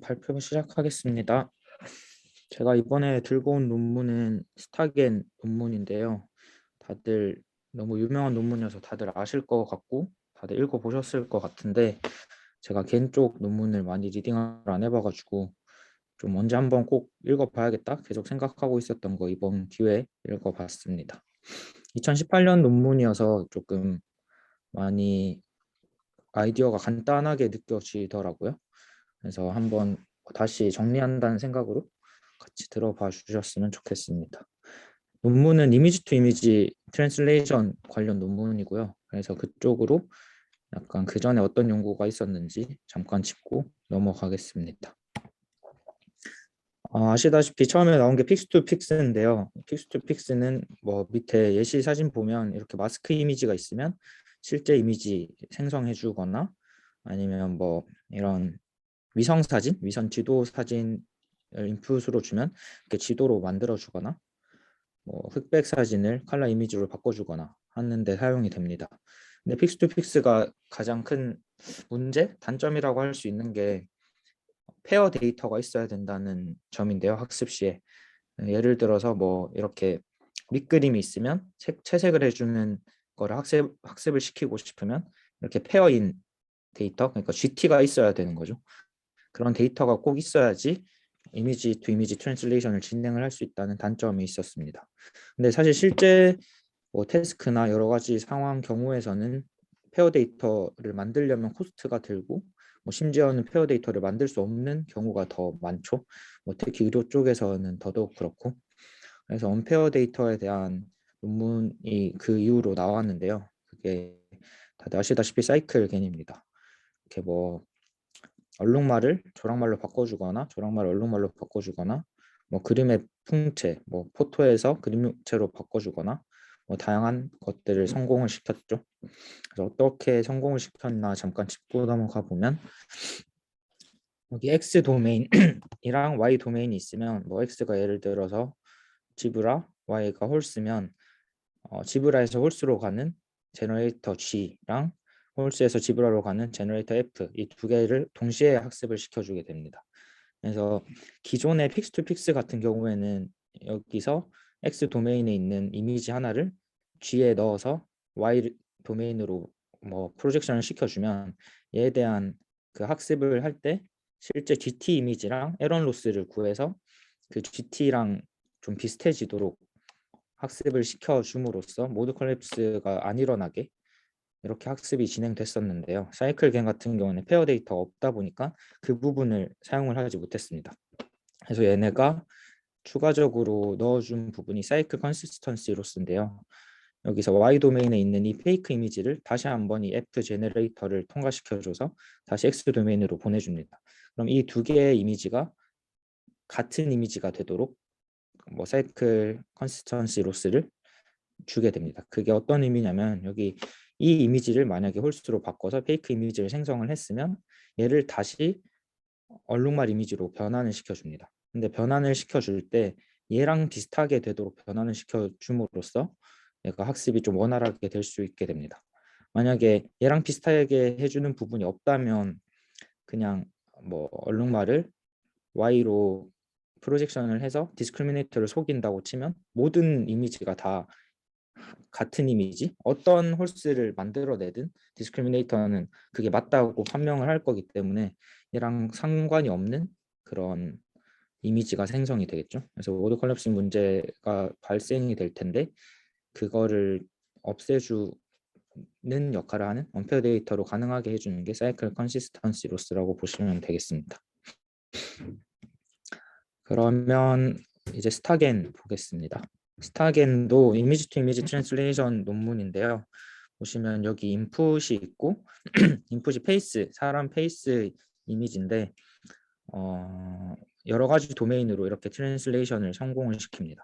발표 시작하겠습니다. 제가 이번에 들고 온 논문은 스타겐 논문인데요. 다들 너무 유명한 논문이어서 다들 아실 것 같고 다들 읽어보셨을 것 같은데 제가 겐 쪽 논문을 많이 리딩을 안 해봐가지고 좀 언제 한번 꼭 읽어봐야겠다 계속 생각하고 있었던 거 이번 기회에 읽어봤습니다. 2018년 논문이어서 조금 많이 아이디어가 간단하게 느껴지더라고요. 그래서 한번 다시 정리한다는 생각으로 같이 들어봐 주셨으면 좋겠습니다. 논문은 이미지 투 이미지 트랜슬레이션 관련 논문이고요. 그래서 그쪽으로 약간 그 전에 어떤 연구가 있었는지 잠깐 짚고 넘어가겠습니다. 아시다시피 처음에 나온 게 픽스 투 픽스인데요. 픽스 투 픽스는 뭐 밑에 예시 사진 보면 이렇게 마스크 이미지가 있으면 실제 이미지 생성해 주거나 아니면 뭐 이런 위성 사진, 위성 지도 사진을 인풋으로 주면 이렇게 지도로 만들어 주거나 뭐 흑백 사진을 컬러 이미지로 바꿔 주거나 하는데 사용이 됩니다. 근데 픽스 투 픽스가 가장 큰 문제, 단점이라고 할 수 있는 게 페어 데이터가 있어야 된다는 점인데요. 학습 시에 예를 들어서 뭐 이렇게 밑그림이 있으면 채색을 해주는 거를 학습을 시키고 싶으면 이렇게 페어인 데이터, 그러니까 GT가 있어야 되는 거죠. 그런 데이터가 꼭 있어야지 이미지 투 이미지 트랜슬레이션을 진행을 할 수 있다는 단점이 있었습니다. 근데 사실 실제 뭐 태스크나 여러 가지 상황 경우에서는 페어 데이터를 만들려면 코스트가 들고 뭐 심지어는 페어 데이터를 만들 수 없는 경우가 더 많죠. 뭐 특히 의료 쪽에서는 더더욱 그렇고. 그래서 언페어 데이터에 대한 논문이 그 이후로 나왔는데요. 그게 다들 아시다시피 사이클 겐입니다. 이렇게 뭐 얼룩말을 조랑말로 바꿔주거나 조랑말을 얼룩말로 바꿔주거나 뭐 그림의 풍채, 뭐 포토에서 그림체로 바꿔주거나 뭐 다양한 것들을 성공을 시켰죠. 그래서 어떻게 성공을 시켰나 잠깐 짚고 넘어가 보면 여기 X 도메인이랑 Y 도메인이 있으면 뭐 X가 예를 들어서 지브라, Y가 홀스면 지브라에서 홀스로 가는 제너레이터 G랑 홀스에서 지브라로 가는 제너레이터 F 이 두 개를 동시에 학습을 시켜주게 됩니다. 그래서 기존의 픽스 투 픽스 같은 경우에는 여기서 X 도메인에 있는 이미지 하나를 G에 넣어서 Y 도메인으로 뭐 프로젝션을 시켜주면 얘에 대한 그 학습을 할 때 실제 GT 이미지랑 에런 로스를 구해서 그 GT랑 좀 비슷해지도록 학습을 시켜줌으로써 모드 컬랩스가 안 일어나게 이렇게 학습이 진행됐었는데요. 사이클 겐 같은 경우는 페어 데이터가 없다 보니까 그 부분을 사용을 하지 못했습니다. 그래서 얘네가 추가적으로 넣어준 부분이 사이클 컨시스턴시 로스인데요. 여기서 Y 도메인에 있는 이 페이크 이미지를 다시 한번 이 F 제너레이터를 통과시켜줘서 다시 X 도메인으로 보내줍니다. 그럼 이 두 개의 이미지가 같은 이미지가 되도록 뭐 사이클 컨시스턴시 로스를 주게 됩니다. 그게 어떤 의미냐면 여기 이 이미지를 만약에 홀수로 바꿔서 페이크 이미지를 생성을 했으면 얘를 다시 얼룩말 이미지로 변환을 시켜줍니다. 근데 변환을 시켜줄 때 얘랑 비슷하게 되도록 변환을 시켜줌으로써 얘가 학습이 좀 원활하게 될 수 있게 됩니다. 만약에 얘랑 비슷하게 해주는 부분이 없다면 그냥 뭐 얼룩말을 Y로 프로젝션을 해서 디스크리미네이터를 속인다고 치면 모든 이미지가 다 같은 이미지 어떤 홀스를 만들어내든 디스크리미네이터는 그게 맞다고 판명을 할 거기 때문에 얘랑 상관이 없는 그런 이미지가 생성이 되겠죠. 그래서 오드 컬랩싱 문제가 발생이 될 텐데 그거를 없애주는 역할을 하는 언페어 데이터로 가능하게 해주는 게 사이클 컨시스턴시 로스라고 보시면 되겠습니다. 그러면 이제 스타겐 보겠습니다. 스타겐도 이미지 투 이미지 트랜슬레이션 논문인데요. 보시면 여기 인풋이 있고 인풋이 페이스, 사람 페이스 이미지인데 여러 가지 도메인으로 이렇게 트랜슬레이션을 성공을 시킵니다.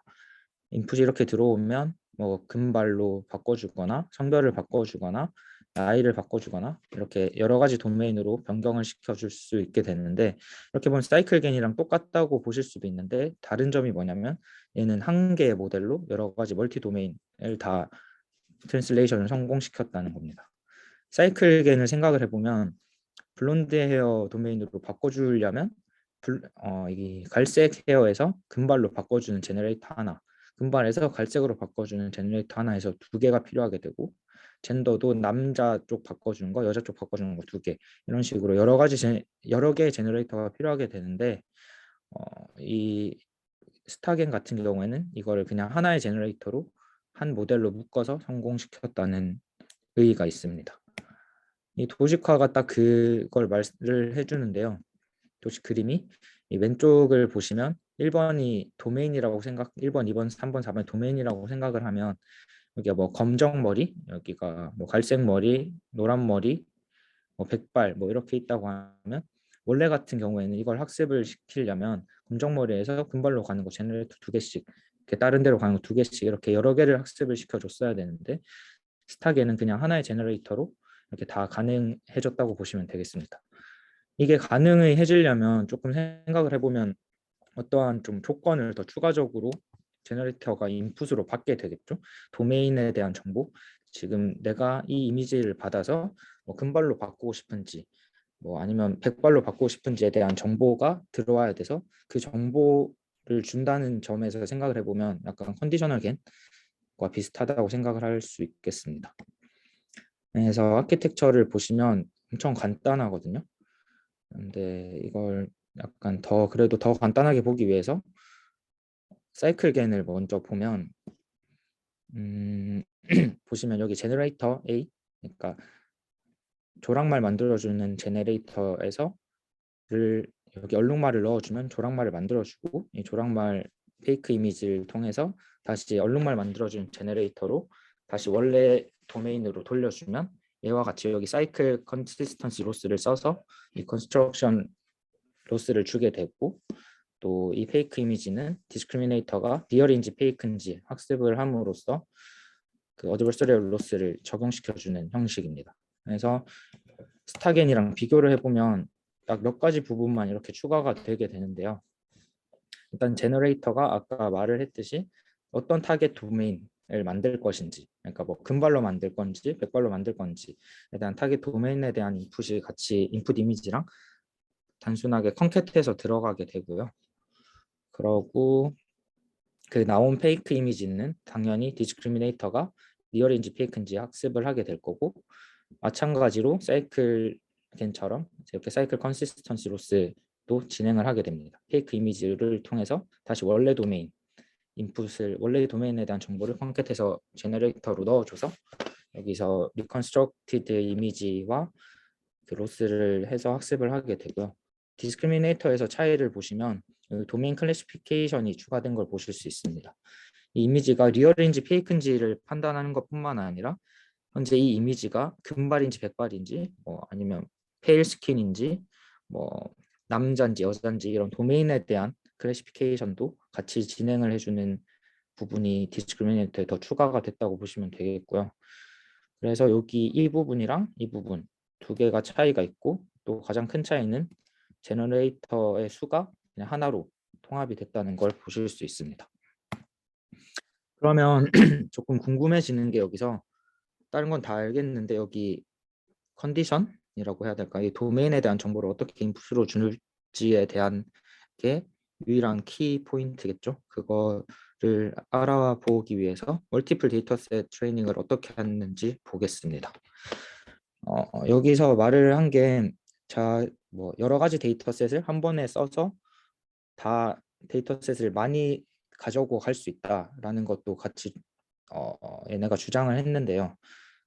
인풋이 이렇게 들어오면 뭐 금발로 바꿔주거나 성별을 바꿔주거나 나이를 바꿔주거나 이렇게 여러 가지 도메인으로 변경을 시켜줄 수 있게 되는데 이렇게 보면 사이클겐이랑 똑같다고 보실 수도 있는데 다른 점이 뭐냐면 얘는 한 개의 모델로 여러 가지 멀티 도메인을 다 트랜슬레이션을 성공시켰다는 겁니다. 사이클겐을 생각을 해보면 블론드 헤어 도메인으로 바꿔주려면 이 갈색 헤어에서 금발로 바꿔주는 제너레이터 하나, 금발에서 갈색으로 바꿔주는 제너레이터 하나에서 두 개가 필요하게 되고, 젠더도 남자 쪽 바꿔주는 거, 여자 쪽 바꿔주는 거 두 개, 이런 식으로 여러 개의 제너레이터가 필요하게 되는데, 이 스타겐 같은 경우에는 이거를 그냥 하나의 제너레이터로 한 모델로 묶어서 성공시켰다는 의의가 있습니다. 이 도식화가 딱 그걸 말을 해주는데요. 도식 그림이 이 왼쪽을 보시면 1번이 도메인이라고 1번, 2번, 3번, 4번 도메인이라고 생각을 하면 여기가 뭐 검정 머리, 여기가 뭐 갈색 머리, 노란 머리, 뭐 백발 뭐 이렇게 있다고 하면 원래 같은 경우에는 이걸 학습을 시키려면 검정 머리에서 금발로 가는 거 제너레이터 두 개씩, 이렇게 다른 데로 가는 거 두 개씩 이렇게 여러 개를 학습을 시켜줬어야 되는데 스탁에는 그냥 하나의 제너레이터로 이렇게 다 가능해졌다고 보시면 되겠습니다. 이게 가능해지려면 조금 생각을 해보면 어떠한 좀 조건을 더 추가적으로 제너레이터가 인풋으로 받게 되겠죠. 도메인에 대한 정보, 지금 내가 이 이미지를 받아서 뭐 금발로 바꾸고 싶은지 뭐 아니면 백발로 바꾸고 싶은지에 대한 정보가 들어와야 돼서 그 정보를 준다는 점에서 생각을 해보면 약간 컨디셔널 겐과 비슷하다고 생각을 할 수 있겠습니다. 그래서 아키텍처를 보시면 엄청 간단하거든요. 근데 이걸 약간 그래도 더 간단하게 보기 위해서 사이클 겐을 먼저 보면 보시면 여기 제너레이터 A, 그러니까 조랑말 만들어주는 제너레이터에서 여기 얼룩말을 넣어주면 조랑말을 만들어주고, 이 조랑말 페이크 이미지를 통해서 다시 얼룩말 만들어주는 제너레이터로 다시 원래 도메인으로 돌려주면 얘와 같이 여기 사이클 컨시스턴시 로스를 써서 이 컨스트럭션 로스를 주게 되고, 또 이 페이크 이미지는 디스크리미네이터가 리얼인지 페이크인지 학습을 함으로써 그 어드버서리얼 로스를 적용시켜주는 형식입니다. 그래서 스타겐이랑 비교를 해보면 딱 몇 가지 부분만 이렇게 추가가 되게 되는데요. 일단 제너레이터가 아까 말을 했듯이 어떤 타겟 도메인을 만들 것인지, 그러니까 뭐 금발로 만들 건지 백발로 만들 건지에 대한 타겟 도메인에 대한 인풋이 같이 인풋 이미지랑 단순하게 컨캣해서 들어가게 되고요. 그러고 그 나온 페이크 이미지는 당연히 디스크리미네이터가 리얼인지 페이크인지 학습을 하게 될 거고, 마찬가지로 사이클 겐처럼 이렇게 사이클 컨시스턴시 로스도 진행을 하게 됩니다. 페이크 이미지를 통해서 다시 원래 도메인 인풋을, 원래 도메인에 대한 정보를 컨캣해서 제너레이터로 넣어줘서 여기서 리컨스트럭티드 이미지와 그 로스를 해서 학습을 하게 되고요. 디스크리미네이터에서 차이를 보시면 도메인 클래시피케이션이 추가된 걸 보실 수 있습니다. 이 이미지가 리얼인지 페이크인지를 판단하는 것뿐만 아니라 현재 이 이미지가 금발인지 백발인지 뭐 아니면 페일 스킨인지 뭐 남자인지 여자인지 이런 도메인에 대한 클래시피케이션도 같이 진행을 해주는 부분이 디스크리미네이터에 더 추가가 됐다고 보시면 되겠고요. 그래서 여기 이 부분이랑 이 부분 두 개가 차이가 있고, 또 가장 큰 차이는 제너레이터의 수가 그냥 하나로 통합이 됐다는 걸 보실 수 있습니다. 그러면 조금 궁금해지는 게, 여기서 다른 건 다 알겠는데 여기 컨디션이라고 해야 될까? 이 도메인에 대한 정보를 어떻게 인풋으로 줄지에 대한 게 유일한 키 포인트겠죠. 그거를 알아보기 위해서 멀티플 데이터셋 트레이닝을 어떻게 하는지 보겠습니다. 여기서 말을 한 게, 뭐 여러 가지 데이터셋을 한 번에 써서 다 데이터셋을 많이 가져오고 갈 수 있다라는 것도 같이 얘네가 주장을 했는데요.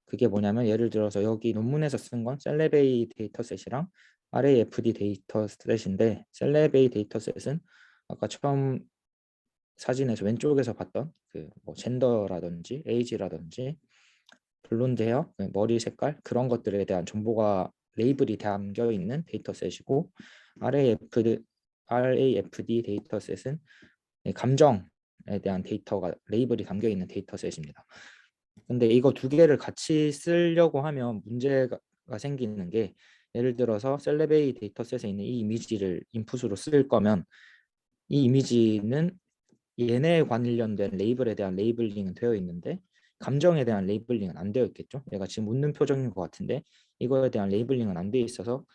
그게 뭐냐면, 예를 들어서 여기 논문에서 쓴 건 셀레베이 데이터셋이랑 RAFD 데이터셋인데, 셀레베이 데이터셋은 아까 처음 사진에서 왼쪽에서 봤던 그뭐 젠더라든지 에이지라든지 블론드 헤어, 머리 색깔 그런 것들에 대한 정보가 레이블이 담겨 있는 데이터셋이고, RAFD 데이터셋은 감정에 대한 데이터가 레이블이 담겨 있는 데이터셋입니다. 근데 이거 두 개를 같이 쓰려고 하면 문제가 생기는 게, 예를 들어서 셀레베이 데이터셋에 있는 이 이미지를 인풋으로 쓸 거면 이 이미지는 얘네에 관련된 레이블에 대한 레이블링은 되어 있는데 감정에 대한 레이블링은 안 되어 있겠죠. 얘가 지금 웃는 표정인 것 같은데 이거에 대한 레이블링은 안 돼 있어서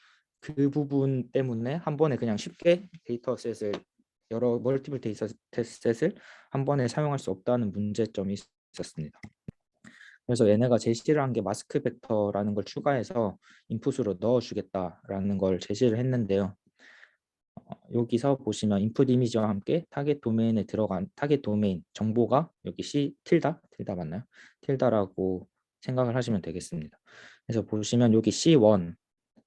그 부분 때문에 한 번에 그냥 쉽게 데이터셋을 여러 멀티플 데이터셋을 한 번에 사용할 수 없다는 문제점이 있었습니다. 그래서 얘네가 제시를 한 게 마스크 벡터라는 걸 추가해서 인풋으로 넣어주겠다라는 걸 제시를 했는데요. 여기서 보시면 인풋 이미지와 함께 타겟 도메인에 들어간 타겟 도메인 정보가 여기 C 틸다 맞나요? 틸다라고 생각을 하시면 되겠습니다. 그래서 보시면 여기 C1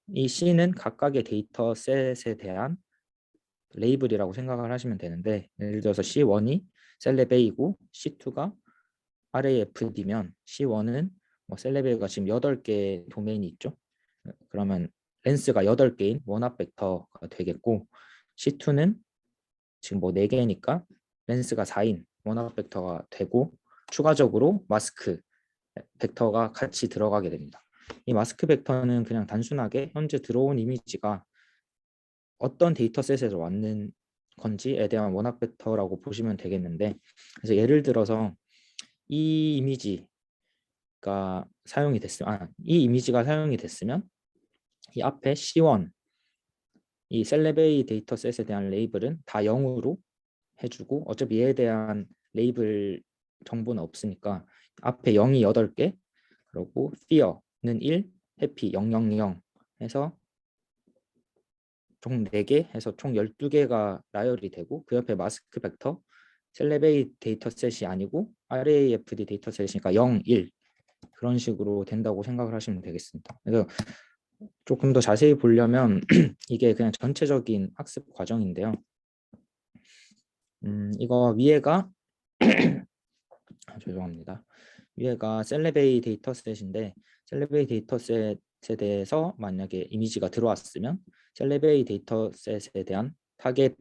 이 C는 각각의 데이터셋에 대한 레이블이라고 생각을 하시면 되는데, 예를 들어서 C1이 셀레베이고 C2가 RAFD면 C1은 뭐 셀레베이가 지금 8개 도메인이 있죠. 그러면 렌스가 8개인 원합 벡터가 되겠고, C2는 지금 뭐 4개니까 렌스가 4인 원합 벡터가 되고, 추가적으로 마스크 벡터가 같이 들어가게 됩니다. 이 마스크 벡터는 그냥 단순하게 현재 들어온 이미지가 어떤 데이터셋에서 왔는 건지에 대한 원합 벡터라고 보시면 되겠는데, 그래서 예를 들어서 이 이미지가 사용이 됐으면 이 이미지가 사용이 됐으면 이 앞에 C1 이 셀레베이 데이터셋에 대한 레이블은 다 0으로 해주고, 어차피 얘에 대한 레이블 정보는 없으니까 앞에 0이 8개, 그리고 fear는 1, happy 000 해서 총 4개 해서 총 12개가 나열이 되고, 그 옆에 마스크 벡터 셀레베이 데이터셋이 아니고 RAFD 데이터셋이니까 0, 1 그런 식으로 된다고 생각을 하시면 되겠습니다. 그래서 조금 더 자세히 보려면 이게 그냥 전체적인 학습 과정인데요. 이거 위에가 죄송합니다. 위에가 셀레베이 데이터셋인데, 셀레베이 데이터셋에 대해서 만약에 이미지가 들어왔으면 셀레베이 데이터셋에 대한 타겟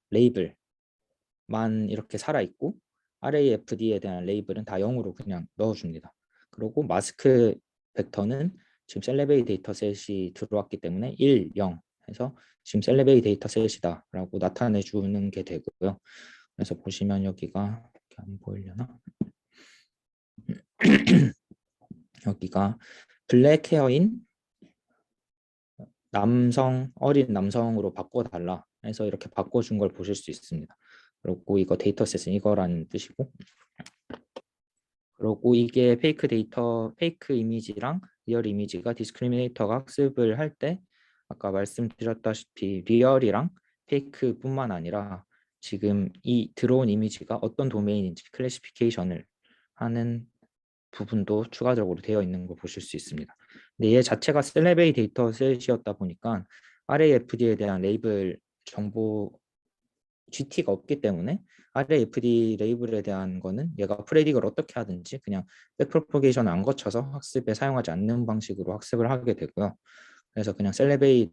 레이블만 이렇게 살아있고, RAFD에 대한 레이블은 다 0으로 그냥 넣어줍니다. 그리고 마스크 벡터는 지금 셀레베이 데이터셋이 들어왔기 때문에 1, 0 해서 지금 셀레베이 데이터셋이다 라고 나타내 주는 게 되고요. 그래서 보시면 여기가 이렇게 안 보이려나? 여기가 블랙 헤어인 남성, 어린 남성으로 바꿔달라 해서 이렇게 바꿔준 걸 보실 수 있습니다. 그리고 이거 데이터셋은 이거라는 뜻이고, 그리고 이게 페이크 이미지랑 리얼 이미지가 디스크리미네이터가 학습을 할 때 아까 말씀드렸다시피 리얼이랑 페이크뿐만 아니라 지금 이 들어온 이미지가 어떤 도메인인지 클래시피케이션을 하는 부분도 추가적으로 되어 있는 걸 보실 수 있습니다. 근데 얘 자체가 셀레베이 데이터셋이었다 보니까 RAFD에 대한 레이블 정보 GT가 없기 때문에 RAFD 레이블에 대한 거는 얘가 프레딕을 어떻게 하든지 그냥 백프로포게이션을 안 거쳐서 학습에 사용하지 않는 방식으로 학습을 하게 되고요. 그래서 그냥 셀레베이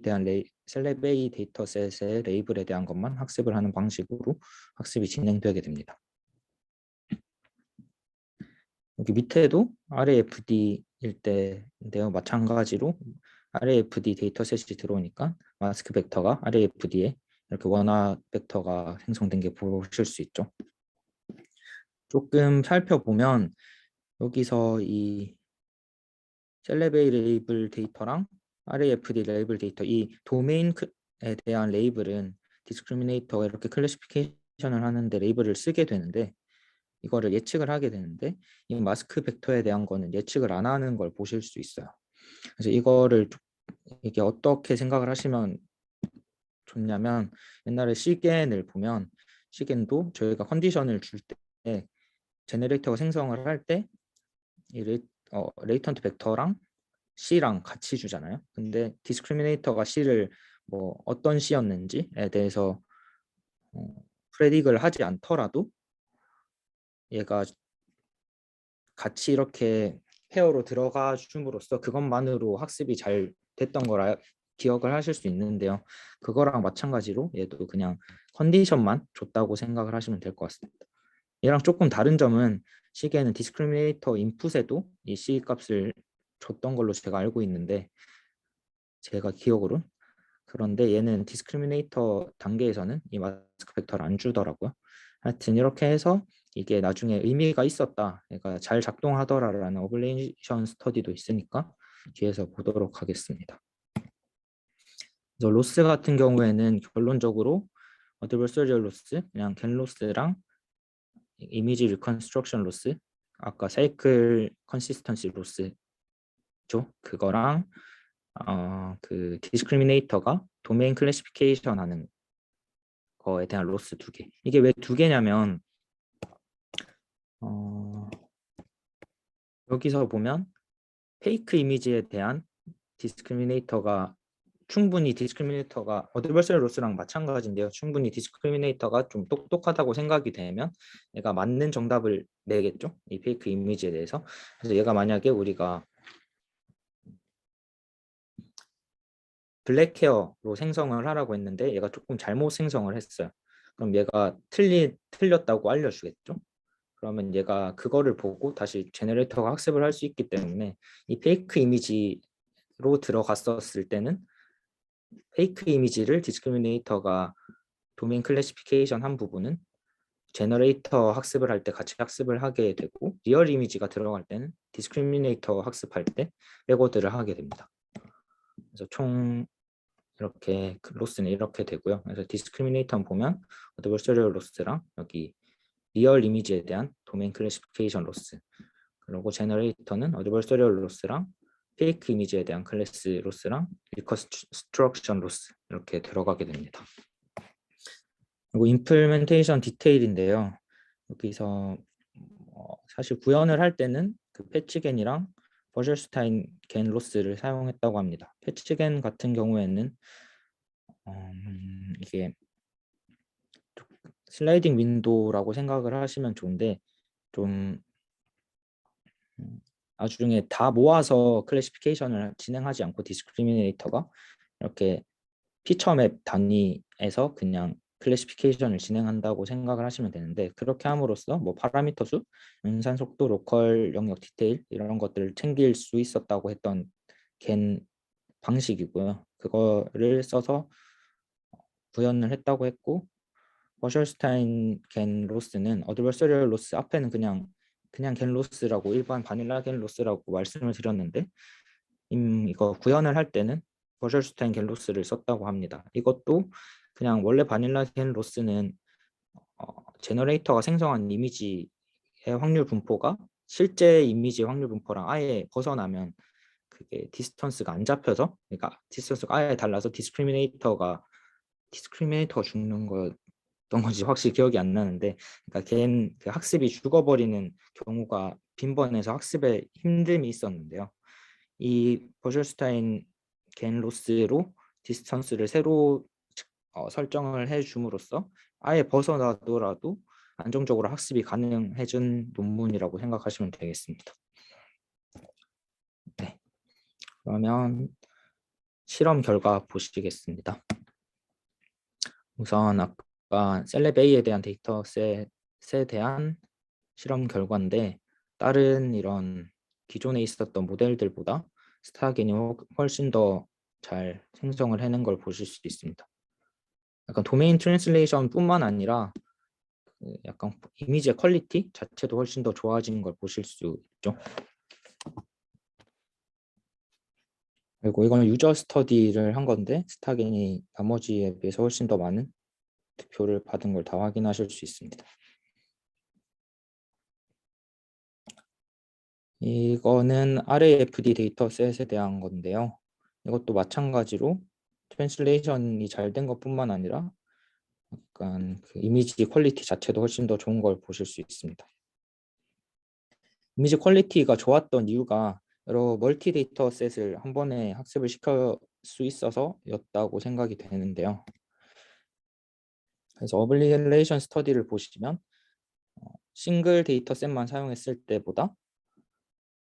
데이터셋의 레이블에 대한 것만 학습을 하는 방식으로 학습이 진행되게 됩니다. 여기 밑에도 RAFD일 때인데요. 마찬가지로 RAFD 데이터셋이 들어오니까 마스크 벡터가 RAFD에 이렇게 원화 벡터가 생성된 게 보실 수 있죠. 조금 살펴보면 여기서 이 셀레베이 레이블 데이터랑 RAFD 레이블 데이터 이 도메인에 대한 레이블은 디스크리미네이터가 이렇게 클래시피케이션을 하는데 레이블을 쓰게 되는데, 이거를 예측을 하게 되는데 이 마스크 벡터에 대한 거는 예측을 안 하는 걸 보실 수 있어요. 그래서 이게 어떻게 생각을 하시면 좋냐면, 옛날에 시겐을 보면 시겐도 저희가 컨디션을 줄 때 제너레이터가 생성을 할 때 이 레이턴트 벡터랑 C랑 같이 주잖아요. 근데 디스크리미네이터가 C를 뭐 어떤 C였는지에 대해서 프레딕을 하지 않더라도 얘가 같이 이렇게 페어로 들어가 줌으로써 그것만으로 학습이 잘 됐던 걸 기억을 하실 수 있는데요. 그거랑 마찬가지로 얘도 그냥 컨디션만 줬다고 생각을 하시면 될 것 같습니다. 얘랑 조금 다른 점은 시계는 디스크리미네이터 인풋에도 이 C 값을 줬던 걸로 제가 알고 있는데, 제가 기억으로, 그런데 얘는 디스크리미네이터 단계에서는 이 마스크 벡터를 안 주더라고요. 하여튼 이렇게 해서 이게 나중에 의미가 있었다, 그러니까 잘 작동하더라라는 어블레이션 스터디도 있으니까 뒤에서 보도록 하겠습니다. 그래서 로스 같은 경우에는 결론적으로 어드버서리얼 로스, 그냥 겐 로스랑 이미지 리컨스트럭션 로스, 아까 사이클 컨시스턴시 로스죠. 그거랑 그 디스크리미네이터가 도메인 클래시피케이션 하는 거에 대한 로스 두 개. 이게 왜 두 개냐면 여기서 보면 페이크 이미지에 대한 디스크리미네이터가 어드버서리 로스랑 마찬가지인데요. 충분히 디스크리미네이터가 좀 똑똑하다고 생각이 되면 얘가 맞는 정답을 내겠죠. 이 페이크 이미지에 대해서. 그래서 얘가 만약에 우리가 블랙 헤어로 생성을 하라고 했는데 얘가 조금 잘못 생성을 했어요. 그럼 얘가 틀렸다고 알려주겠죠. 그러면 얘가 그거를 보고 다시 제너레이터가 학습을 할 수 있기 때문에 이 페이크 이미지로 들어갔었을 때는 페이크 이미지를 디스크리미네이터가 도메인 클래시피케이션 한 부분은 제너레이터 학습을 할 때 같이 학습을 하게 되고 리얼 이미지가 들어갈 때는 디스크리미네이터 학습할 때 레코드를 하게 됩니다. 그래서 총 이렇게 로스는 이렇게 되고요. 그래서 디스크리미네이터 보면 어드버서리얼 로스랑 여기 리얼 이미지에 대한 도메인 클래시피케이션 로스, 그리고 제너레이터는 어드버서리얼 로스랑 페이크 이미지에 대한 클래스 로스랑 리컨스트럭션 로스 이렇게 들어가게 됩니다. 그리고 임플멘테이션 디테일인데요. 여기서 사실 구현을 할 때는 그 패치겐이랑 버셜슈타인 겐 로스를 사용했다고 합니다. 패치겐 같은 경우에는 이게 슬라이딩 윈도우라고 생각을 하시면 좋은데 좀 나중에 다 모아서 클래시피케이션을 진행하지 않고 디스크리미네이터가 이렇게 피처 맵 단위에서 그냥 클래시피케이션을 진행한다고 생각을 하시면 되는데 그렇게 함으로써 뭐 파라미터 수, 연산 속도, 로컬 영역 디테일 이런 것들을 챙길 수 있었다고 했던 겐 방식이고요. 그거를 써서 구현을 했다고 했고 버셜스타인 겐 로스는 어드버서리얼 로스 앞에는 그냥 겐 로스라고 일반 바닐라 겐 로스라고 말씀을 드렸는데 이거 구현을 할 때는 버셜슈타인 겐 로스를 썼다고 합니다. 이것도 그냥 원래 바닐라 겐 로스는 제너레이터가 생성한 이미지의 확률 분포가 실제 이미지 확률 분포랑 아예 벗어나면 그게 디스턴스가 안 잡혀서, 그러니까 디스턴스가 아예 달라서 디스크리미네이터가 죽는 거였던 건지 확실히 기억이 안 나는데, 그러니까 그 학습이 죽어버리는 경우가 빈번해서 학습에 힘듦이 있었는데요. 이 버셜슈타인 겐 로스로 디스턴스를 새로 설정을 해 줌으로써 아예 벗어나더라도 안정적으로 학습이 가능해진 논문이라고 생각하시면 되겠습니다. 네, 그러면 실험 결과 보시겠습니다. 우선 아까 셀레베이에 대한 데이터셋에 대한 실험 결과인데 다른 이런 기존에 있었던 모델들보다 스타겐이 훨씬 더 잘 생성을 해낸 걸 보실 수 있습니다. 약간 도메인 트랜슬레이션 뿐만 아니라 약간 이미지의 퀄리티 자체도 훨씬 더 좋아진 걸 보실 수 있죠. 그리고 이건 유저 스터디를 한 건데 스타겐이 나머지에 비해서 훨씬 더 많은 득표를 받은 걸 다 확인하실 수 있습니다. 이거는 RAFD 데이터셋에 대한 건데요. 이것도 마찬가지로 트랜슬레이션이 잘 된 것뿐만 아니라 약간 그 이미지 퀄리티 자체도 훨씬 더 좋은 걸 보실 수 있습니다. 이미지 퀄리티가 좋았던 이유가 여러 멀티 데이터셋을 한 번에 학습을 시킬 수 있어서였다고 생각이 되는데요. 그래서 어블리레이션 스터디를 보시면 싱글 데이터셋만 사용했을 때보다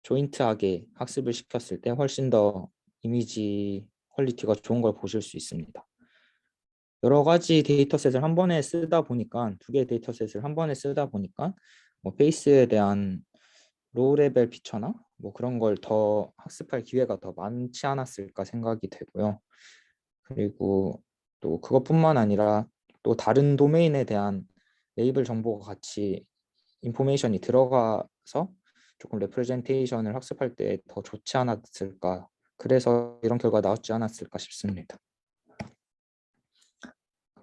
조인트하게 학습을 시켰을 때 훨씬 더 이미지 퀄리티가 좋은 걸 보실 수 있습니다. 여러 가지 데이터셋을 한 번에 쓰다 보니까 두 개의 데이터셋을 한 번에 쓰다 보니까 뭐 페이스에 대한 로우 레벨 피처나 뭐 그런 걸 더 학습할 기회가 더 많지 않았을까 생각이 되고요. 그리고 또 그것뿐만 아니라 또 다른 도메인에 대한 레이블 정보가 같이 인포메이션이 들어가서 조금 레프레젠테이션을 학습할 때 더 좋지 않았을까, 그래서 이런 결과가 나왔지 않았을까 싶습니다.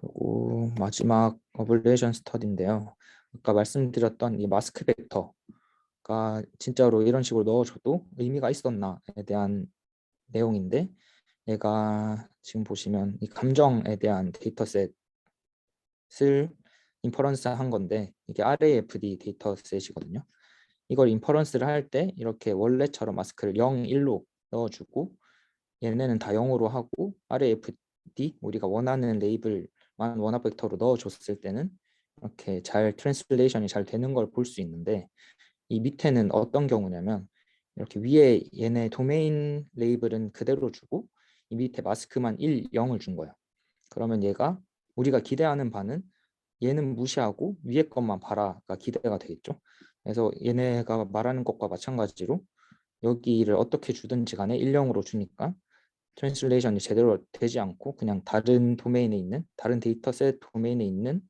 그리고 마지막 어블레이션 스터디인데요. 아까 말씀드렸던 이 마스크 벡터가 진짜로 이런 식으로 넣어줘도 의미가 있었나에 대한 내용인데, 얘가 지금 보시면 이 감정에 대한 데이터셋을 인퍼런스 한 건데, 이게 RAFD 데이터셋이거든요. 이걸 인퍼런스를 할 때 이렇게 원래처럼 마스크를 0, 1로 넣어주고, 얘네는 다 0으로 하고, RAFD 우리가 원하는 레이블만 원합 벡터로 넣어줬을 때는 이렇게 잘 트랜슬레이션이 잘 되는 걸 볼 수 있는데, 이 밑에는 어떤 경우냐면 이렇게 위에 얘네 도메인 레이블은 그대로 주고 이 밑에 마스크만 1, 0을 준 거예요. 그러면 얘가 우리가 기대하는 바는 얘는 무시하고 위에 것만 봐라가 기대가 되겠죠. 그래서 얘네가 말하는 것과 마찬가지로 여기를 어떻게 주든지 간에 1, 0으로 주니까 트랜슬레이션이 제대로 되지 않고 그냥 다른 도메인에 있는, 다른 데이터셋 도메인에 있는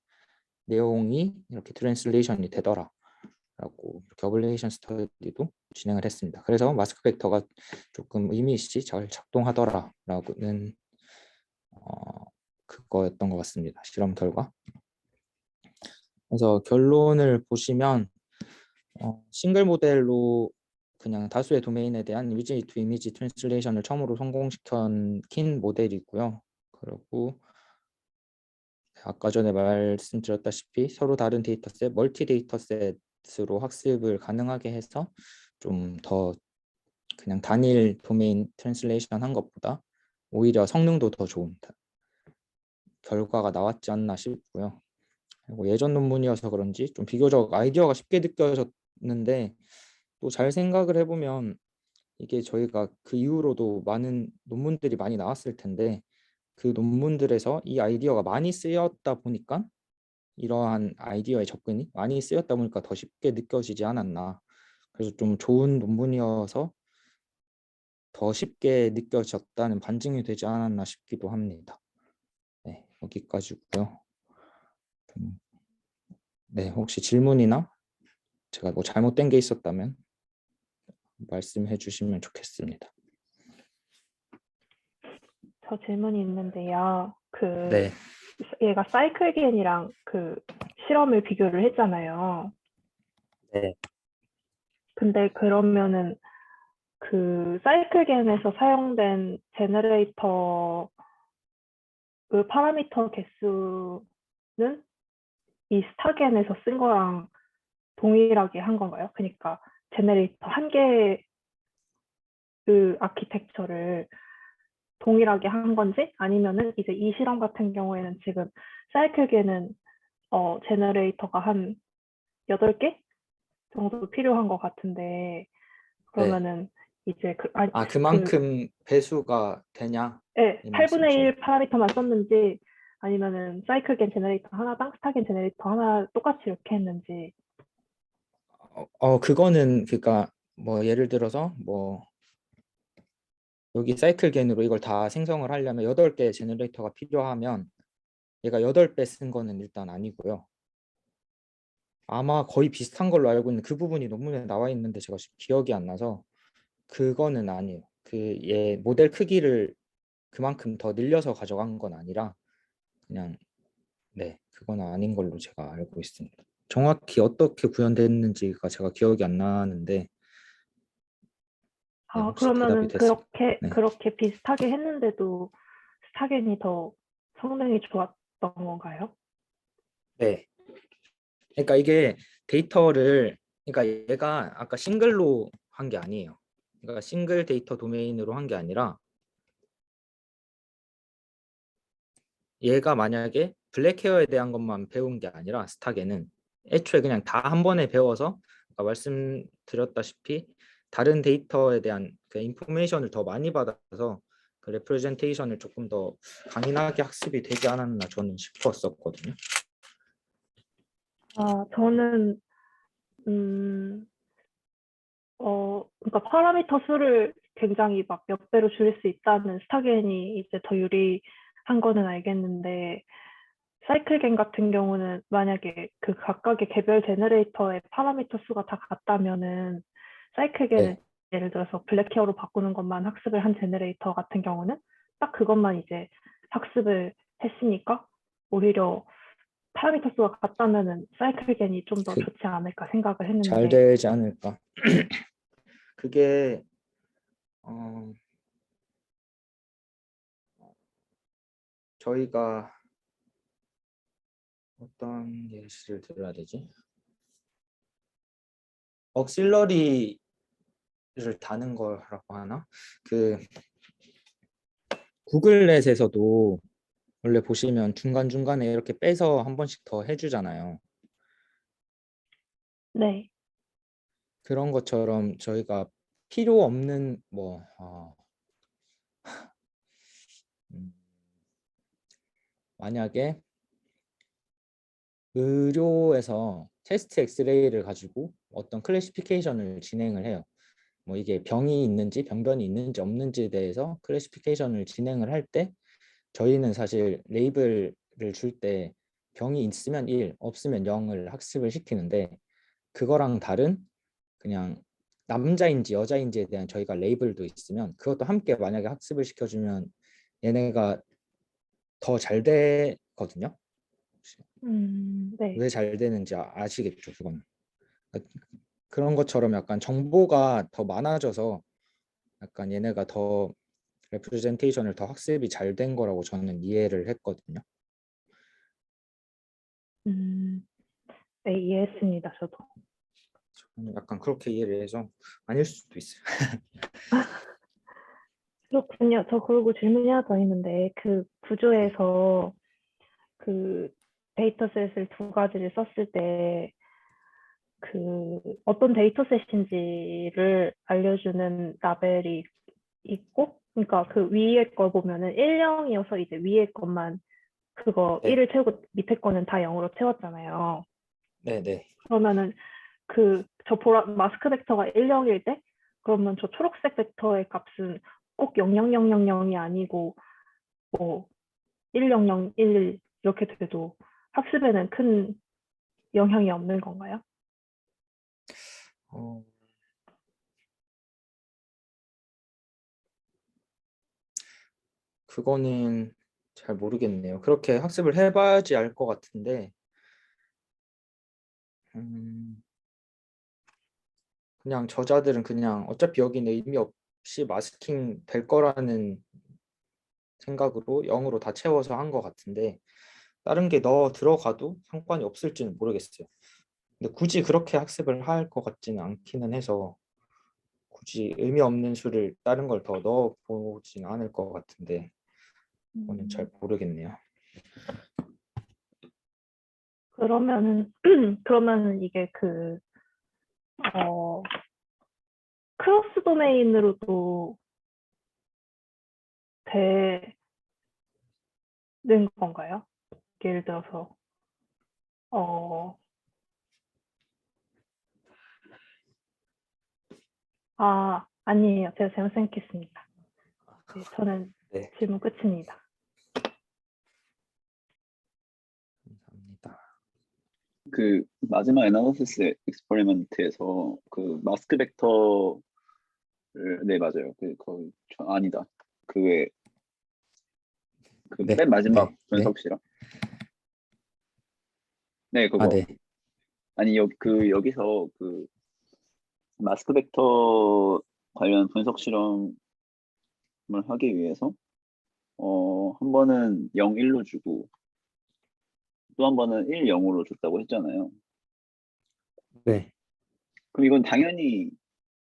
내용이 이렇게 트랜슬레이션이 되더라 라고 이렇게 어블레이션 스터디도 진행을 했습니다. 그래서 마스크 벡터가 조금 의미 있이 잘 작동하더라라고는 그거였던 것 같습니다. 실험 결과. 그래서 결론을 보시면 싱글 모델로 그냥 다수의 도메인에 대한 이미지 투 이미지 트랜슬레이션을 처음으로 성공시킨 모델이고요. 그리고 아까 전에 말씀드렸다시피 서로 다른 데이터셋, 멀티 데이터셋으로 학습을 가능하게 해서 좀 더 그냥 단일 도메인 트랜슬레이션 한 것보다 오히려 성능도 더 좋은 결과가 나왔지 않나 싶고요. 그리고 예전 논문이어서 그런지 좀 비교적 아이디어가 쉽게 느껴졌는데, 또 잘 생각을 해보면 이게 저희가 그 이후로도 많은 논문들이 많이 나왔을 텐데, 그 논문들에서 이 아이디어가 많이 쓰였다 보니까 이러한 아이디어의 접근이 많이 쓰였다 보니까 더 쉽게 느껴지지 않았나. 그래서 좀 좋은 논문이어서 더 쉽게 느껴졌다는 반증이 되지 않았나 싶기도 합니다. 네, 여기까지고요. 네, 혹시 질문이나 제가 뭐 잘못된 게 있었다면 말씀해 주시면 좋겠습니다. 저 질문이 있는데요. 네, 얘가 사이클겐이랑 실험을 비교를 했잖아요. 네, 근데 그러면은 사이클겐에서 사용된 제너레이터 파라미터 개수는 이 스타겐에서 쓴 거랑 동일하게 한 건가요? 그러니까 제너레이터 한 개의 아키텍처를 동일하게 한 건지, 아니면은 이제 이 실험 같은 경우에는 지금 사이클겐은 제너레이터가 한 8개 정도 필요한 것 같은데, 네. 그러면은 이제 그만큼 배수가 되냐 예, 이 8분의 1 말씀이십니까? 파라미터만 썼는지, 아니면은 사이클겐 제너레이터 하나당 스타겐 제너레이터 하나 똑같이 이렇게 했는지. 그거는 그러니까 뭐 예를 들어서 뭐 여기 사이클겐으로 이걸 다 생성을 하려면 8개 제너레이터가 필요하면 얘가 8배 쓴 거는 일단 아니고요. 아마 거의 비슷한 걸로 알고 있는 그 부분이 논문에 나와 있는데 제가 기억이 안 나서 그거는 아니에요. 그 얘 모델 크기를 그만큼 더 늘려서 가져간 건 아니라 그냥 네, 그건 아닌 걸로 제가 알고 있습니다. 정확히 어떻게 구현됐는지가 제가 기억이 안 나는데 네, 혹시 대답이 그러면은 됐을까요? 네. 그렇게 비슷하게 했는데도 스타겐이 더 성능이 좋았던 건가요? 네. 그러니까 이게 데이터를 그러니까 얘가 아까 싱글로 한 게 아니에요. 그러니까 싱글 데이터 도메인으로 한 게 아니라 얘가 만약에 블랙헤어에 대한 것만 배운 게 아니라 스탁에는 애초에 그냥 다 한 번에 배워서 아까 말씀드렸다시피 다른 데이터에 대한 그 인포메이션을 더 많이 받아서 그 레프레젠테이션을 조금 더 강인하게 학습이 되지 않았나 저는 싶었었거든요. 저는 음, 그러니까 파라미터 수를 굉장히 막 몇 배로 줄일 수 있다는 스타겐이 이제 더 유리한 거는 알겠는데, 사이클겐 같은 경우는 만약에 그 각각의 개별 제너레이터의 파라미터 수가 다 같다면은, 사이클겐은 네, 예를 들어서 블랙헤어로 바꾸는 것만 학습을 한 제너레이터 같은 경우는 딱 그것만 이제 학습을 했으니까 오히려 파라미터 수가 같다면은 사이클겐이 좀 더 그 좋지 않을까 생각을 잘 했는데. 되지 않을까. 그게 어, 저희가 어떤 예시를 들어야 되지? 억실러리를 다는 거라고 하나? 그 구글넷에서도 원래 보시면 중간중간에 이렇게 빼서 한 번씩 더 해주잖아요. 네. 그런 것처럼 저희가 필요 없는 음, 만약에 의료에서 체스트 엑스레이를 가지고 어떤 클래시피케이션을 진행을 해요. 뭐 이게 병이 있는지 병변이 있는지 없는지에 대해서 클래시피케이션을 진행을 할 때 저희는 사실 레이블을 줄 때 병이 있으면 1, 없으면 0을 학습을 시키는데 그거랑 다른 그냥 남자인지 여자인지에 대한 저희가 레이블도 있으면 그것도 함께 만약에 학습을 시켜주면 얘네가 더 잘 되거든요. 네. 왜 잘 되는지 아시겠죠, 그건. 그런 것처럼 약간 정보가 더 많아져서 약간 얘네가 더 레프레젠테이션을 더 학습이 잘 된 거라고 저는 이해를 했거든요. 음, 네, 이해했습니다, 저도. 저는 약간 그렇게 이해를 해서 아닐 수도 있어요. 그렇군요. 저 그리고 질문이 하나 더 있는데, 그 네. 구조에서 그 데이터셋을 두 가지를 썼을 때, 그 어떤 데이터셋인지를 알려주는 라벨이 있고, 그러니까 그 위에 거 보면은 1형이어서 이제 위에 것만 그거 네, 1을 채우고 밑에 거는 다 0으로 채웠잖아요. 네, 네. 그러면은 그 저 보라 마스크 벡터가 1형일 때 그러면 저 초록색 벡터의 값은 꼭 00000이 아니고 뭐 1001 이렇게 돼도 학습에는 큰 영향이 없는 건가요? 어, 그거는 잘 모르겠네요. 그렇게 학습을 해봐야지 알 것 같은데, 음, 그냥 저자들은 그냥 어차피 여기는 의미 없이 마스킹 될 거라는 생각으로 0으로 다 채워서 한 것 같은데, 다른 게 넣어 들어가도 상관이 없을지는 모르겠어요. 근데 굳이 그렇게 학습을 할 것 같지는 않기는 해서 굳이 의미 없는 수를 다른 걸 더 넣어 보진 않을 것 같은데 그거는 잘 모르겠네요. 그러면은 그러면은 이게 그 어, 크로스 도메인으로도 되는 건가요? 예를 들어서 어, 아니에요. 제가 잘못 생각했습니다. 네, 저는 네, 질문 끝입니다. 감사합니다. 그 마지막 애나리시스 익스퍼리먼트에서 그 마스크 벡터를 네 맞아요. 아니다. 그 외 그 네, 맨 마지막 네, 네. 분석실험. 네 아, 그거. 네, 아니 여기서 그 마스크 벡터 관련 분석 실험을 하기 위해서 한 번은 0, 1로 주고 또 한 번은 1, 0으로 줬다고 했잖아요. 네. 그럼 이건 당연히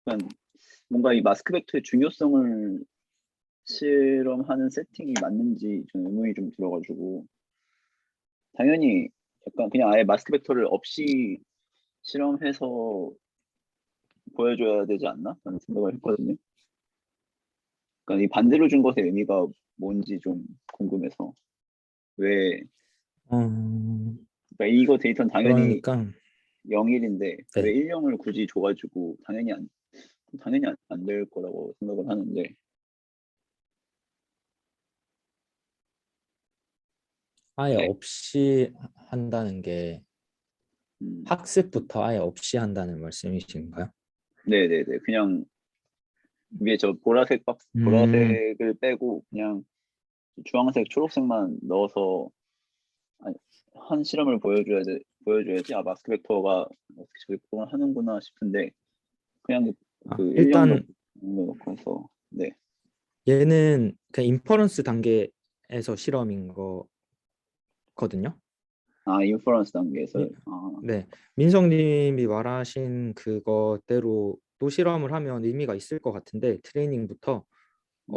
약간 뭔가 이 마스크 벡터의 중요성을 실험하는 세팅이 맞는지 좀 의문이 좀 들어가지고 당연히 약간 그냥 아예 마스크 벡터를 없이 실험해서 보여줘야 되지 않나? 라는 생각을 했거든요. 그러니까 이 반대로 준 것의 의미가 뭔지 좀 궁금해서 왜 음, 그러니까 이거 데이터는 당연히 그러니까 0일인데 왜 네. 10을 굳이 줘가지고 당연히 안 될 거라고 생각을 하는데 아예 네, 없이 한다는 게 음, 학습부터 아예 없이 한다는 말씀이신가요? 네네네 그냥 위에 저 보라색 박스 음, 보라색을 빼고 그냥 주황색 초록색만 넣어서 한 실험을 보여줘야지 마스크 벡터가 어떻게 적용을 하는구나 싶은데 그냥 그 일단 넣고 해서 네. 얘는 그냥 인퍼런스 단계에서 실험인 거거든요. 인퍼런스 단계에서 미- 네, 민성님이 말하신 그거대로 또 실험을 하면 의미가 있을 것 같은데 트레이닝부터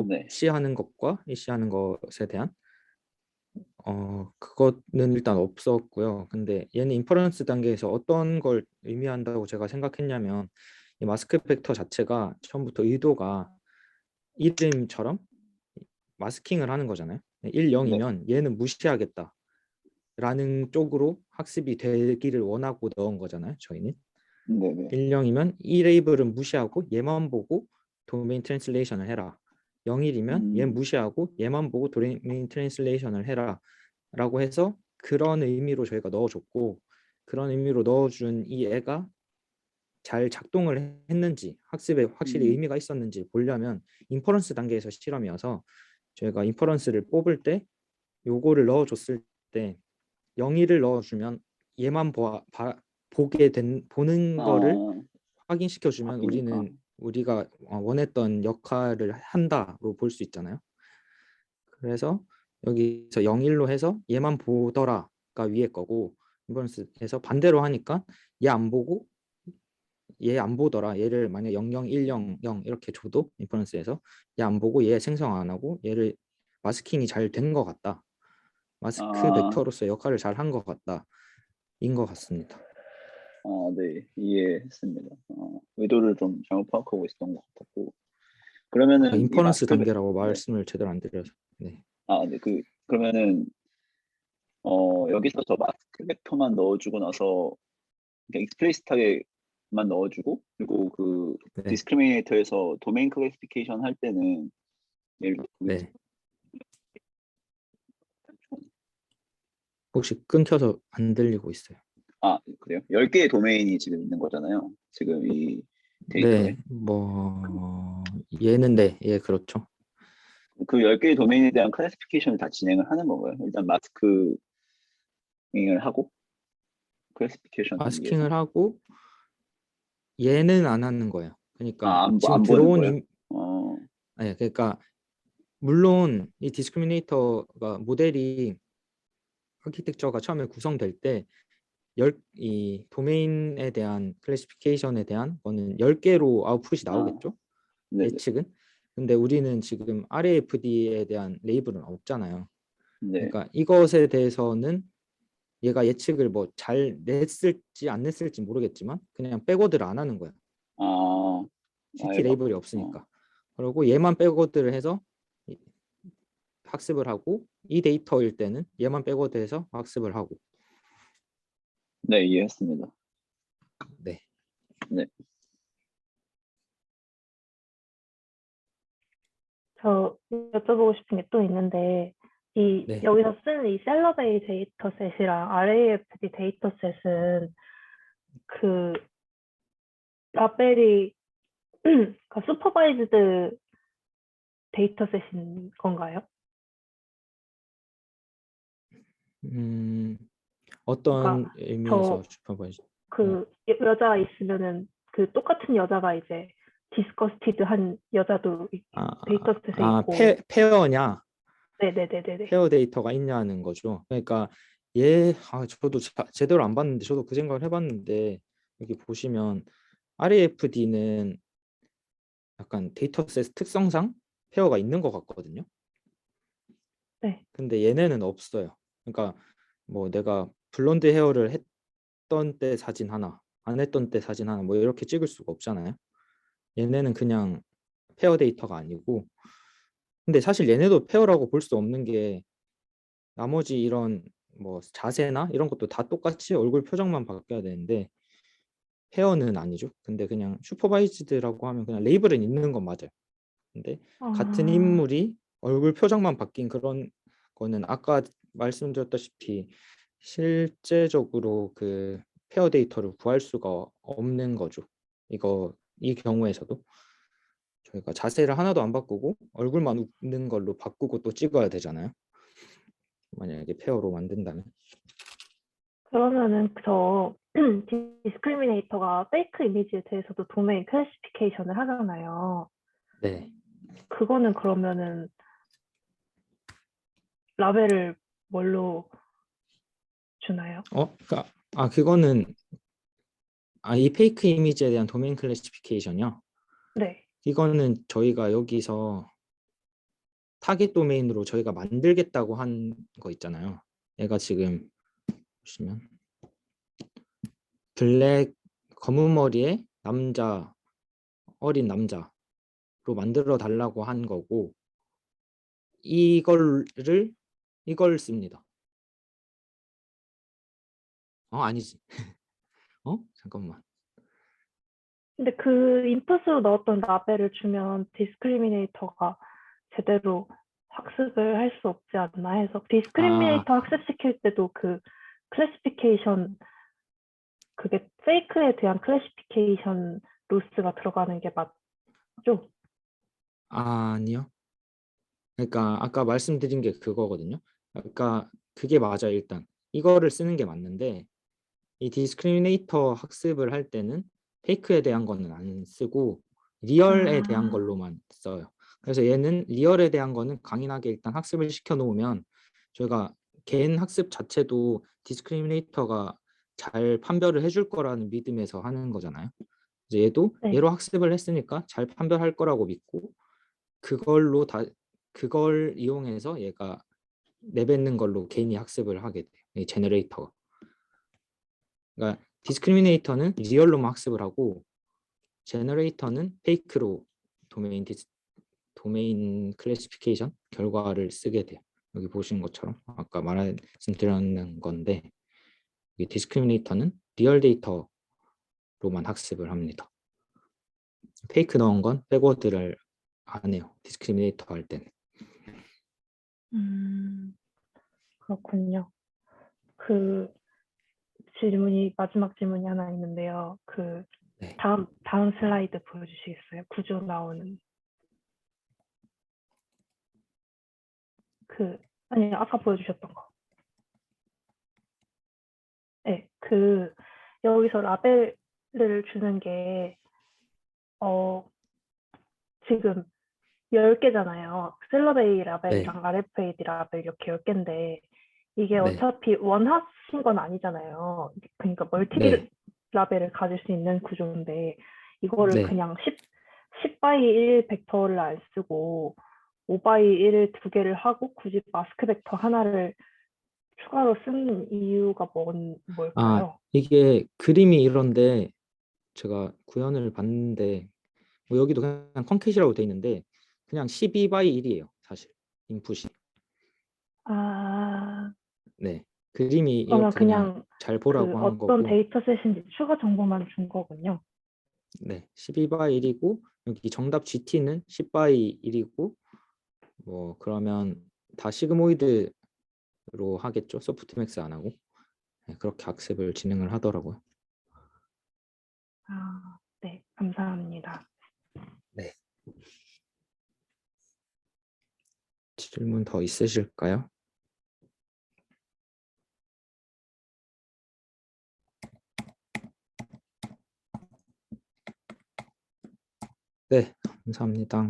네. 없이 하는 것과 이시 하는 것에 대한 그거는 일단 없었고요. 근데 얘는 인퍼런스 단계에서 어떤 걸 의미한다고 제가 생각했냐면 이 마스크 팩터 자체가 처음부터 의도가 이름처럼 마스킹을 하는 거잖아요. 1, 네. 0이면 얘는 무시하겠다 라는 쪽으로 학습이 되기를 원하고 넣은 거잖아요. 저희는 네네. 1, 0이면 이 레이블은 무시하고 얘만 보고 도메인 트랜슬레이션을 해라. 0일이면 얘 무시하고 얘만 보고 도메인 트랜슬레이션을 해라 라고 해서 그런 의미로 저희가 넣어줬고 그런 의미로 넣어준 이 애가 잘 작동을 했는지 학습에 확실히 의미가 있었는지 보려면 인퍼런스 단계에서 실험이어서 저희가 인퍼런스를 뽑을 때 요거를 넣어줬을 때 0일을 넣어주면 얘만 보는 거를 확인시켜주면 바뀌니까. 우리가 원했던 역할을 한다로 볼 수 있잖아요. 그래서 여기서 0일로 해서 얘만 보더라가 위에 거고 인버런스에서 반대로 하니까 얘 안 보고 얘 안 보더라. 얘를 만약 00, 10, 0 이렇게 줘도 인퍼런스에서 얘 안 보고 얘 생성 안 하고 얘를 마스킹이 잘 된 것 같다. 마스크 벡터로서 역할을 잘 한 것 같다. 인 것 같습니다. 네, 이해했습니다. 의도를 좀 잘못 파악하고 있었던 것 같았고 그러면은 이 인퍼런스 마스크 단계라고 네. 말씀을 제대로 안 드려서 네. 네, 그러면은 여기서 저 마스크 벡터만 넣어주고 나서 그러니까 익스플리시트하게만 넣어주고 그리고 그 네. 디스크리미네이터에서 도메인 클래시피케이션 할 때는 예를 들어 네. 혹시 끊겨서 안 들리고 있어요. 그래요? 10개의 도메인이 지금 있는 거잖아요. 지금 이 데이터에. 네, 얘는 네, 예, 그렇죠. 그 10개의 도메인에 대한 클래시피케이션을 다 진행을 하는 건가요? 일단 마스크잉을 하고 클래시피케이션 하기 위해서. 마스킹을 하고 얘는 안 하는 거예요. 그러니까 지금 안 보는 들어온 거예요? 어, 네, 그러니까 물론 이 디스크리미네이터가 모델이 아키텍처가 처음에 구성될 때 이 도메인에 대한 클래시피케이션에 대한 거는 10개로 아웃풋이 나오겠죠? 네네. 예측은. 근데 우리는 지금 RAFD에 대한 레이블은 없잖아요. 네. 그러니까 이것에 대해서는 얘가 예측을 뭐 잘 냈을지 안 냈을지 모르겠지만 그냥 백워드를 안 하는 거야. CT 아예 레이블이 없으니까. 그리고 얘만 백워드를 해서 학습을 하고 이 데이터일 때는 얘만 백워드해서 학습을 하고. 네, 이해했습니다. 네. 네. 저 여쭤보고 싶은 게 또 있는데 네. 여기서 쓰는 이 셀러베이 데이터셋이랑 RAFD 데이터셋은 그 라벨이 그 슈퍼바이즈드 데이터셋인 건가요? 그러니까 어떤 의미에서 슈퍼바이저? 그 여자가 있으면은 그 똑같은 여자가 이제 디스커스티드한 여자도 데이터셋에 있고 페어냐? 네네네네네. 페어 데이터가 있냐는 거죠. 그러니까 저도 제대로 안 봤는데 저도 그 생각을 해봤는데 여기 보시면 RAFD는 약간 데이터셋 특성상 페어가 있는 것 같거든요. 네. 근데 얘네는 없어요. 그러니까 뭐 내가 블론드 헤어를 했던 때 사진 하나, 안 했던 때 사진 하나 뭐 이렇게 찍을 수가 없잖아요. 얘네는 그냥 페어 데이터가 아니고 근데 사실 얘네도 페어라고 볼 수 없는 게 나머지 이런 뭐 자세나 이런 것도 다 똑같이 얼굴 표정만 바뀌어야 되는데 페어는 아니죠. 근데 그냥 슈퍼바이즈드라고 하면 그냥 레이블은 있는 건 맞아요. 근데 같은 아, 인물이 얼굴 표정만 바뀐 그런 거는 아까 말씀드렸다시피 실제적으로 그 페어 데이터를 구할 수가 없는 거죠. 이 경우에서도 저희가 자세를 하나도 안 바꾸고 얼굴만 웃는 걸로 바꾸고 또 찍어야 되잖아요. 만약에 페어로 만든다면. 그러면은 저 디스크리미네이터가 페이크 이미지에 대해서도 도메인 클래시피케이션을 하잖아요. 네. 그거는 그러면은 라벨을 뭘로 주나요? 그거는 이 페이크 이미지에 대한 도메인 클래시피케이션이요. 네. 이거는 저희가 여기서 타겟 도메인으로 저희가 만들겠다고 한 거 있잖아요. 얘가 지금 보시면 블랙 검은 머리의 남자, 어린 남자로 만들어 달라고 한 거고, 이걸 씁니다. 아니지. 잠깐만. 근데 그 인풋으로 넣었던 라벨을 주면 디스크리미네이터가 제대로 학습을 할 수 없지 않나 해서 디스크리미네이터 학습시킬 때도 그 클래시피케이션 그게 페이크에 대한 클래시피케이션 로스가 들어가는 게 맞죠? 아니요. 그러니까 아까 말씀드린 게 그거거든요. 그러니까 그게 맞아요. 일단 이거를 쓰는 게 맞는데, 이 디스크리미네이터 학습을 할 때는 페이크에 대한 거는 안 쓰고 리얼에 대한 아, 걸로만 써요. 그래서 얘는 리얼에 대한 거는 강인하게 일단 학습을 시켜 놓으면 저희가 개인 학습 자체도 디스크리미네이터가 잘 판별을 해줄 거라는 믿음에서 하는 거잖아요. 이제 얘도 네. 얘로 학습을 했으니까 잘 판별할 거라고 믿고 그걸 이용해서 얘가 내뱉는 걸로 개인이 학습을 하게 돼요. 이 제너레이터가. 그러니까 디스크리미네이터는 리얼로만 학습을 하고 제너레이터는 페이크로 도메인 클래시피케이션 결과를 쓰게 돼요. 여기 보시는 것처럼 아까 말씀드렸는 건데, 이 디스크리미네이터는 리얼 데이터로만 학습을 합니다. 페이크 넣은 건 백워드를 안 해요. 디스크리미네이터 할 때는. 그렇군요. 그 마지막 질문이 하나 있는데요. 그 네. 다음 슬라이드 보여주시겠어요? 구조 나오는. 아니, 아까 보여주셨던 거. 네, 여기서 라벨을 주는 게, 지금 10개잖아요. 셀러베이 네. 라벨이랑 RFID 라벨 이렇게 10개인데, 이게 네. 어차피 원하신 건 아니잖아요. 그러니까 멀티 네. 라벨을 가질 수 있는 구조인데, 이거를 네. 그냥 10by 1 벡터를 안 쓰고, 5by 1을 2개를 하고, 굳이 마스크 벡터 하나를 추가로 쓰는 이유가 뭘까요? 이게 그림이 이런데 제가 구현을 봤는데, 뭐 여기도 그냥 컨캣이라고 돼 있는데 그냥 12by 1이에요 사실 인풋이. 아, 네, 그림이 그러면 이렇게 그냥 그냥 잘 보라고 한 어떤 거고. 데이터셋인지 추가 정보만 준 거군요. 네, 12by 1이고 여기 정답 GT는 10by 1이고, 뭐 그러면 다 시그모이드로 하겠죠. 소프트맥스 안 하고. 네, 그렇게 학습을 진행을 하더라고요. 네, 감사합니다. 네. 질문 더 있으실까요? 네, 감사합니다.